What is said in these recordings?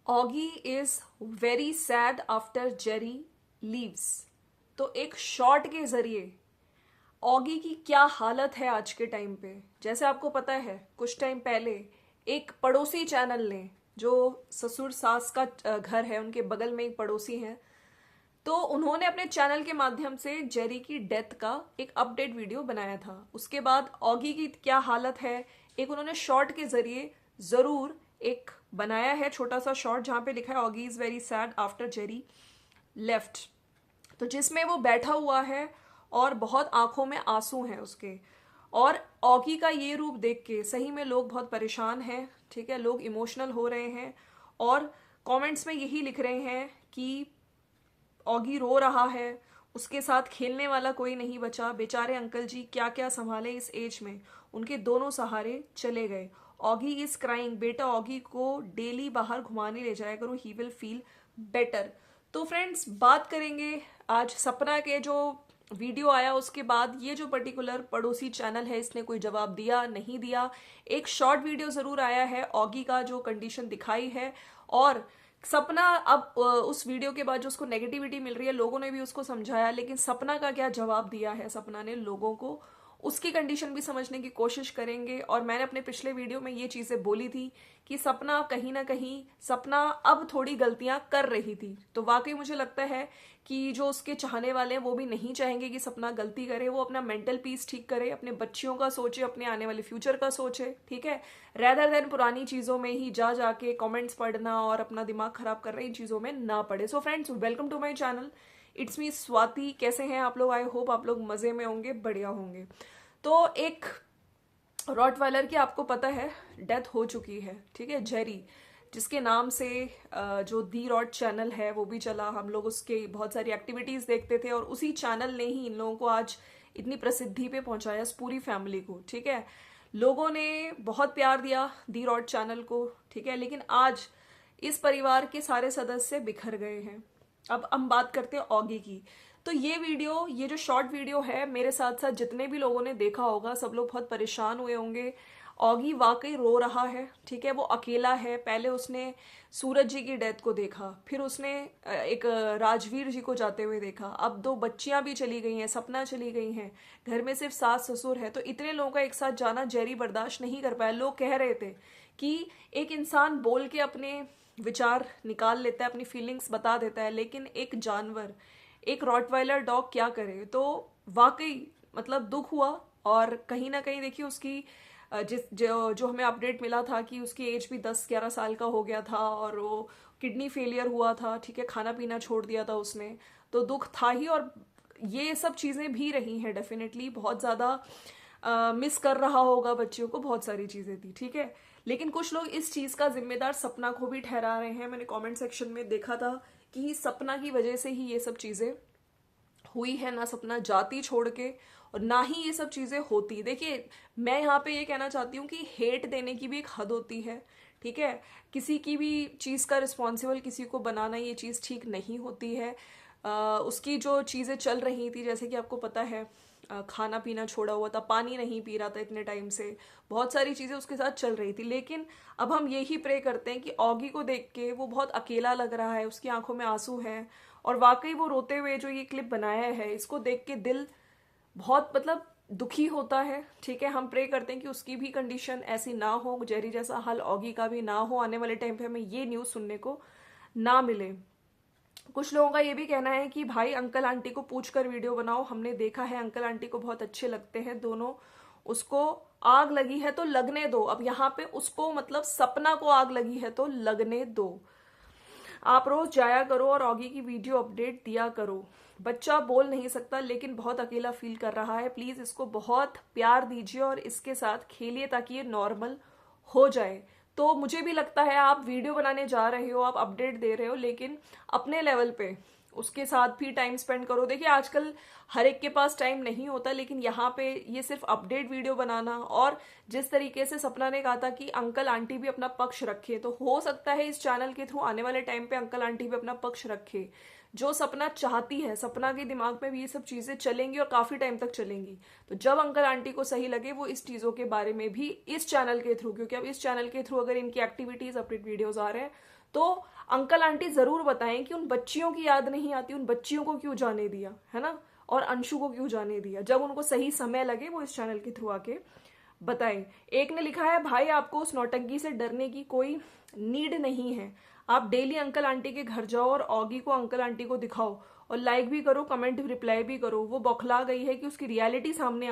Oggy is very sad after Jerry leaves. तो एक short के जरिए ऑगी की क्या हालत है आज के टाइम पे। जैसे आपको पता है कुछ टाइम पहले एक पड़ोसी चैनल ने, जो ससुर सास का घर है उनके बगल में एक पड़ोसी हैं, तो उन्होंने अपने चैनल के माध्यम से जेरी की डेथ का एक अपडेट वीडियो बनाया था। उसके बाद ऑगी की क्या हालत है एक उन्होंने शॉर्ट के जरिए जरूर एक बनाया है, छोटा सा शॉर्ट जहां पे लिखा है Oggy is very sad after Jerry left. तो जिसमें वो बैठा हुआ है और बहुत आंखों में आंसू हैं उसके। और ऑगी का ये रूप देख के सही में लोग बहुत परेशान हैं, ठीक है, लोग इमोशनल हो रहे हैं और कमेंट्स में यही लिख रहे हैं कि ऑगी रो रहा है, उसके साथ खेलने वाला कोई नहीं बचा, बेचारे अंकल जी क्या क्या संभाले इस एज में, उनके दोनों सहारे चले गए। ऑगी इज क्राइंग, बेटा ऑगी को डेली बाहर घुमाने ले जाया करो, ही विल फील बेटर। तो फ्रेंड्स बात करेंगे आज सपना के जो वीडियो आया उसके बाद ये जो पर्टिकुलर पड़ोसी चैनल है इसने कोई जवाब दिया नहीं दिया। एक शॉर्ट वीडियो जरूर आया है ऑगी का जो कंडीशन दिखाई है, और सपना अब उस वीडियो के बाद जो उसको नेगेटिविटी मिल रही है लोगों ने भी उसको समझाया, लेकिन सपना का क्या जवाब दिया है सपना ने लोगों को, उसकी कंडीशन भी समझने की कोशिश करेंगे। और मैंने अपने पिछले वीडियो में ये चीजें बोली थी कि सपना कहीं ना कहीं सपना अब थोड़ी गलतियां कर रही थी, तो वाकई मुझे लगता है कि जो उसके चाहने वाले हैं वो भी नहीं चाहेंगे कि सपना गलती करे, वो अपना मेंटल पीस ठीक करे, अपने बच्चियों का सोचे, अपने आने वाले फ्यूचर का सोचे, ठीक है, रेदर देन पुरानी चीजों में ही जा जाके कमेंट्स पढ़ना और अपना दिमाग खराब कर रहे इन चीजों में ना पड़े। So friends welcome to my channel, it's me Swati. कैसे हैं आप लोग? आई होप आप लोग मजे में होंगे, बढ़िया होंगे। तो एक रॉटवाइलर की आपको पता है डेथ हो चुकी है, ठीक है, जेरी, जिसके नाम से जो दी रॉट चैनल है वो भी चला, हम लोग उसके बहुत सारी एक्टिविटीज देखते थे और उसी चैनल ने ही इन लोगों को आज इतनी प्रसिद्धि पे पहुंचाया, पूरी फैमिली को, ठीक है। लोगों ने बहुत प्यार दिया दी रॉट चैनल को, ठीक है, लेकिन आज इस परिवार के सारे सदस्य बिखर गए हैं। अब हम बात करते हैं ऑगी की। तो ये वीडियो, ये जो शॉर्ट वीडियो है, मेरे साथ साथ जितने भी लोगों ने देखा होगा सब लोग बहुत परेशान हुए होंगे। ऑगी वाकई रो रहा है, ठीक है, वो अकेला है। पहले उसने सूरज जी की डेथ को देखा, फिर उसने एक राजवीर जी को जाते हुए देखा, अब दो बच्चियां भी चली गई हैं, सपना चली गई हैं, घर में सिर्फ सास ससुर है। तो इतने लोगों का एक साथ जाना जेरी बर्दाश्त नहीं कर पाया। लोग कह रहे थे कि एक इंसान बोल के अपने विचार निकाल लेता है, अपनी फीलिंग्स बता देता है, लेकिन एक जानवर, एक रॉटवाइलर डॉग क्या करे। तो वाकई मतलब दुख हुआ। और कहीं ना कहीं देखिए उसकी जो हमें अपडेट मिला था कि उसकी एज भी 10-11 साल का हो गया था और वो किडनी फेलियर हुआ था, ठीक है, खाना पीना छोड़ दिया था उसने, तो दुख था ही। और ये सब चीज़ें भी रही हैं, डेफिनेटली बहुत ज़्यादा मिस कर रहा होगा बच्चियों को, बहुत सारी चीज़ें थी, ठीक है। लेकिन कुछ लोग इस चीज़ का जिम्मेदार सपना को भी ठहरा रहे हैं। मैंने कमेंट सेक्शन में देखा था कि सपना की वजह से ही ये सब चीज़ें हुई है, ना सपना जाति छोड़ के और ना ही ये सब चीजें होती। देखिए मैं यहाँ पे ये कहना चाहती हूँ कि हेट देने की भी एक हद होती है, ठीक है, किसी की भी चीज का रिस्पॉन्सिबल किसी को बनाना ये चीज ठीक नहीं होती है। उसकी जो चीजें चल रही थी, जैसे कि आपको पता है खाना पीना छोड़ा हुआ था, पानी नहीं पी रहा था इतने टाइम से, बहुत सारी चीजें उसके साथ चल रही थी। लेकिन अब हम यही प्रे करते हैं कि ऑगी को देख के वो बहुत अकेला लग रहा है, उसकी आंखों में आंसू है और वाकई वो रोते हुए जो ये क्लिप बनाया है इसको देख के दिल बहुत मतलब दुखी होता है, ठीक है। हम प्रे करते हैं कि उसकी भी कंडीशन ऐसी ना हो, जेरी जैसा हाल ऑगी का भी ना हो, आने वाले टाइम पे हमें ये न्यूज़ सुनने को ना मिले। कुछ लोगों का ये भी कहना है कि भाई अंकल आंटी को पूछकर वीडियो बनाओ, हमने देखा है अंकल आंटी को बहुत अच्छे लगते हैं दोनों, उसको आग लगी है तो लगने दो। अब यहाँ पे उसको मतलब सपना को आग लगी है तो लगने दो। आप रोज जाया करो और ऑगी की वीडियो अपडेट दिया करो। बच्चा बोल नहीं सकता लेकिन बहुत अकेला फील कर रहा है, प्लीज इसको बहुत प्यार दीजिए और इसके साथ खेलिए ताकि ये नॉर्मल हो जाए। तो मुझे भी लगता है आप वीडियो बनाने जा रहे हो, आप अपडेट दे रहे हो, लेकिन अपने लेवल पे उसके साथ भी टाइम स्पेंड करो। देखिए आजकल हर एक के पास टाइम नहीं होता, लेकिन यहाँ पे ये सिर्फ अपडेट वीडियो बनाना, और जिस तरीके से सपना ने कहा था कि अंकल आंटी भी अपना पक्ष रखे, तो हो सकता है इस चैनल के थ्रू आने वाले टाइम पे अंकल आंटी भी अपना पक्ष रखे। जो सपना चाहती है, सपना के दिमाग में भी ये सब चीजें चलेंगी और काफी टाइम तक चलेंगी। तो जब अंकल आंटी को सही लगे वो इस चीजों के बारे में भी इस चैनल के थ्रू, क्योंकि अब इस चैनल के थ्रू अगर इनकी एक्टिविटीज अपडेट वीडियोज आ रहे हैं, तो अंकल आंटी जरूर बताएं कि उन बच्चियों की याद नहीं आती, उन बच्चियों को क्यों जाने दिया, है ना, और अंशु को क्यों जाने दिया। जब उनको सही समय लगे वो इस चैनल के थ्रू आके बताएं। एक ने लिखा है, भाई आपको उस नौटंकी से डरने की कोई नीड नहीं है, आप डेली अंकल आंटी के घर जाओ और ऑगी को अंकल आंटी को दिखाओ और लाइक भी करो, कमेंट भी, रिप्लाई भी करो। वो बौखला गई है कि उसकी रियलिटी सामने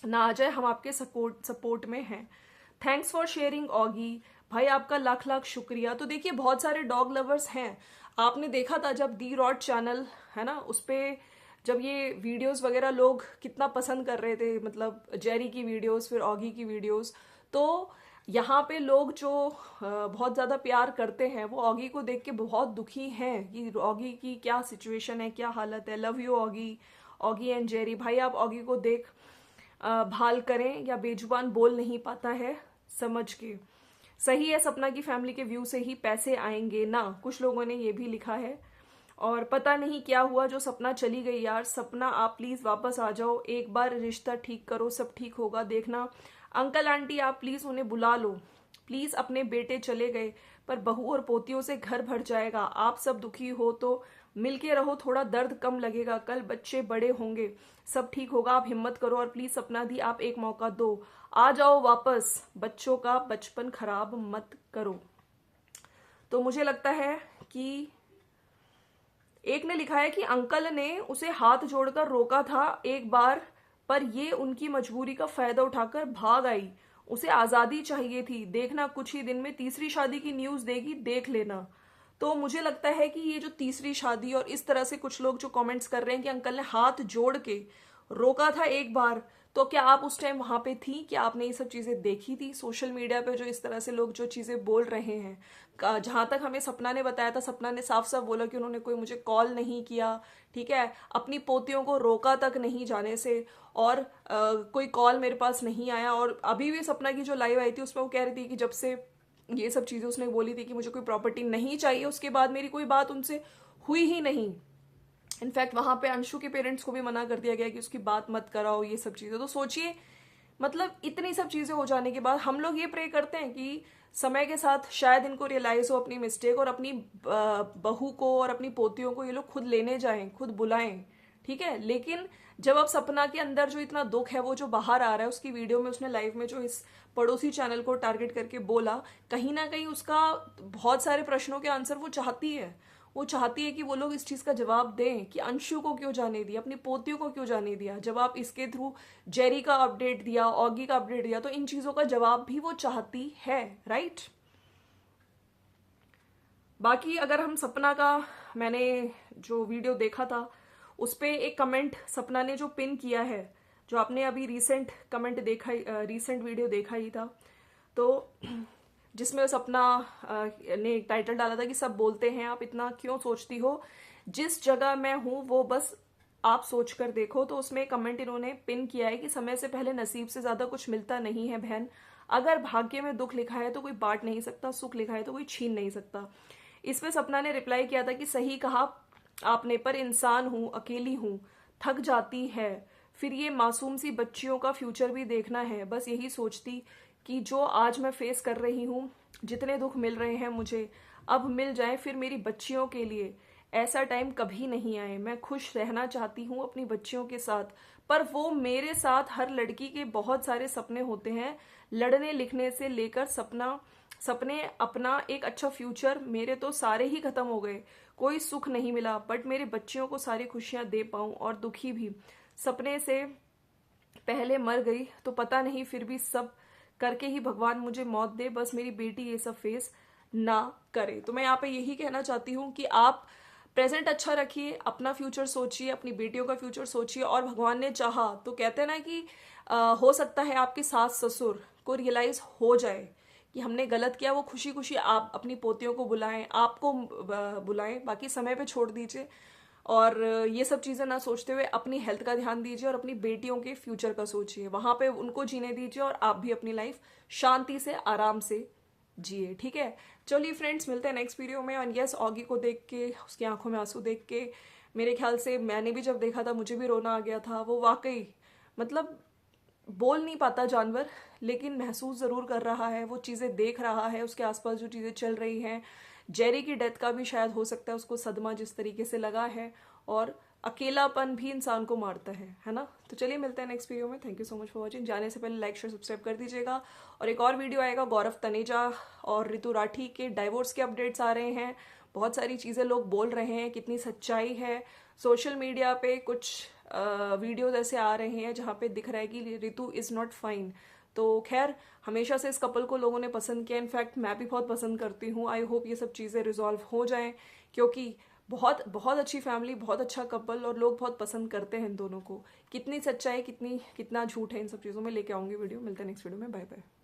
ना आ जाए। हम आपके सपोर्ट में हैं। थैंक्स फॉर शेयरिंग ऑगी, भाई आपका लाख लाख शुक्रिया। तो देखिए बहुत सारे डॉग लवर्स हैं। आपने देखा था जब दी रॉड चैनल है ना, उस पे जब ये वीडियोस वगैरह लोग कितना पसंद कर रहे थे, मतलब जेरी की वीडियोस, फिर ऑगी की वीडियोस, तो यहाँ पे लोग जो बहुत ज़्यादा प्यार करते हैं वो ऑगी को देख के बहुत दुखी हैं कि ऑगी की क्या सिचुएशन है, क्या हालत है। Love you Oggy, Oggy and Jerry. भाई आप ऑगी को देख भाल करें, या बेजुबान बोल नहीं पाता है समझ के। सही है, सपना की फैमिली के व्यू से ही पैसे आएंगे ना, कुछ लोगों ने ये भी लिखा है। और पता नहीं क्या हुआ जो सपना चली गई यार। सपना आप प्लीज वापस आ जाओ, एक बार रिश्ता ठीक करो, सब ठीक होगा, देखना। अंकल आंटी आप प्लीज उन्हें बुला लो, प्लीज। अपने बेटे चले गए पर बहू और पोतियों से घर भर जाएगा। आप सब दुखी हो तो मिलके रहो, थोड़ा दर्द कम लगेगा, कल बच्चे बड़े होंगे, सब ठीक होगा। आप हिम्मत करो और प्लीज सपना दी आप एक मौका दो, आ जाओ वापस, बच्चों का बचपन खराब मत करो। तो मुझे लगता है कि एक ने लिखा है कि अंकल ने उसे हाथ जोड़कर रोका था एक बार, पर ये उनकी मजबूरी का फायदा उठाकर भाग आई। उसे आजादी चाहिए थी, देखना कुछ ही दिन में तीसरी शादी की न्यूज देगी, देख लेना। तो मुझे लगता है कि ये जो तीसरी शादी, और इस तरह से कुछ लोग जो कमेंट्स कर रहे हैं कि अंकल ने हाथ जोड़ के रोका था एक बार, तो क्या आप उस टाइम वहां पे थी? क्या आपने ये सब चीजें देखी थी? सोशल मीडिया पे जो इस तरह से लोग जो चीजें बोल रहे हैं, जहां तक हमें सपना ने बताया था, सपना ने साफ साफ बोला कि उन्होंने कोई मुझे कॉल नहीं किया, ठीक है, अपनी पोतियों को रोका तक नहीं जाने से, और कोई कॉल मेरे पास नहीं आया। और अभी भी सपना की जो लाइव आई थी उसमें वो कह रही थी कि जब से ये सब चीजें उसने बोली थी कि मुझे कोई प्रॉपर्टी नहीं चाहिए, उसके बाद मेरी कोई बात उनसे हुई ही नहीं। इनफैक्ट वहां पे अंशु के पेरेंट्स को भी मना कर दिया गया कि उसकी बात मत कराओ, ये सब चीजें। तो सोचिए, मतलब इतनी सब चीजें हो जाने के बाद हम लोग ये प्रे करते हैं कि समय के साथ शायद इनको रियलाइज हो अपनी मिस्टेक, और अपनी बहू को और अपनी पोतियों को ये लोग खुद लेने जाएं, खुद बुलाएं, ठीक है। लेकिन जब अब सपना के अंदर जो इतना दुख है वो जो बाहर आ रहा है, उसकी वीडियो में उसने लाइव में जो इस पड़ोसी चैनल को टारगेट करके बोला, कहीं ना कहीं उसका बहुत सारे प्रश्नों के आंसर वो चाहती है। वो चाहती है कि वो लोग इस चीज का जवाब दें कि अंशु को क्यों जाने दिया, अपनी पोतियों को क्यों जाने दिया। जब आप इसके थ्रू जेरी का अपडेट दिया, ऑगी का अपडेट दिया, तो इन चीजों का जवाब भी वो चाहती है, राइट। बाकी अगर हम सपना का, मैंने जो वीडियो देखा था उस पे एक कमेंट सपना ने जो पिन किया है, जो आपने अभी रीसेंट कमेंट देखा, रीसेंट वीडियो देखा ही था, तो जिसमें सपना ने एक टाइटल डाला था कि सब बोलते हैं आप इतना क्यों सोचती हो, जिस जगह मैं हूं वो बस आप सोच कर देखो। तो उसमें कमेंट इन्होंने पिन किया है कि समय से पहले नसीब से ज्यादा कुछ मिलता नहीं है बहन, अगर भाग्य में दुख लिखा है तो कोई बांट नहीं सकता, सुख लिखा है तो कोई छीन नहीं सकता। इसमें सपना ने रिप्लाई किया था कि सही कहा आपने, पर इंसान हूं, अकेली हूं, थक जाती है, फिर ये मासूम सी बच्चियों का फ्यूचर भी देखना है। बस यही सोचती कि जो आज मैं फेस कर रही हूँ, जितने दुख मिल रहे हैं मुझे, अब मिल जाए फिर मेरी बच्चियों के लिए। ऐसा टाइम कभी नहीं आए, मैं खुश रहना चाहती हूँ अपनी बच्चियों के साथ, पर वो मेरे साथ, हर लड़की के बहुत सारे सपने होते हैं, लड़ने लिखने से लेकर सपने अपना एक अच्छा फ्यूचर, मेरे तो सारे ही खत्म हो गए, कोई सुख नहीं मिला, बट मेरे बच्चियों को सारी खुशियां दे पाऊं, और दुखी भी, सपने से पहले मर गई तो पता नहीं, फिर भी सब करके ही भगवान मुझे मौत दे, बस मेरी बेटी ये सब फेस ना करे। तो मैं यहाँ पे यही कहना चाहती हूँ कि आप प्रेजेंट अच्छा रखिए, अपना फ्यूचर सोचिए, अपनी बेटियों का फ्यूचर सोचिए, और भगवान ने चाहा तो कहते हैं ना कि हो सकता है आपके सास ससुर को रियलाइज हो जाए कि हमने गलत किया, वो खुशी खुशी आप अपनी पोतियों को बुलाएं, आपको बुलाएं, बाकी समय पे छोड़ दीजिए। और ये सब चीज़ें ना सोचते हुए अपनी हेल्थ का ध्यान दीजिए और अपनी बेटियों के फ्यूचर का सोचिए, वहां पे उनको जीने दीजिए और आप भी अपनी लाइफ शांति से आराम से जिए। ठीक है, चलिए फ्रेंड्स, मिलते हैं नेक्स्ट वीडियो में। और यस, ऑगी को देख के, उसकी आंखों में आंसू देख के, मेरे ख्याल से मैंने भी जब देखा था मुझे भी रोना आ गया था। वो वाकई मतलब बोल नहीं पाता जानवर, लेकिन महसूस जरूर कर रहा है, वो चीजें देख रहा है, उसके आसपास जो चीजें चल रही हैं। जेरी की डेथ का भी शायद हो सकता है उसको सदमा जिस तरीके से लगा है, और अकेलापन भी इंसान को मारता है ना। तो चलिए मिलते हैं नेक्स्ट वीडियो में। Thank you so much for watching. जाने से पहले लाइक शेयर सब्सक्राइब कर दीजिएगा। और एक और वीडियो आएगा, गौरव तनेजा और ऋतु राठी के डाइवोर्स के अपडेट्स आ रहे हैं। बहुत सारी चीजें लोग बोल रहे हैं, कितनी सच्चाई है। सोशल मीडिया पे कुछ वीडियोज ऐसे आ रहे हैं जहाँ पे दिख रहा है कि ऋतु इज नॉट फाइन। तो खैर, हमेशा से इस कपल को लोगों ने पसंद किया, इनफैक्ट मैं भी बहुत पसंद करती हूँ। आई होप ये सब चीज़ें रिजॉल्व हो जाएं, क्योंकि बहुत बहुत अच्छी फैमिली, बहुत अच्छा कपल, और लोग बहुत पसंद करते हैं इन दोनों को। कितनी सच्चाई, कितना झूठ है इन सब चीज़ों में, लेके आऊंगी वीडियो। मिलते हैं नेक्स्ट वीडियो में। Bye bye.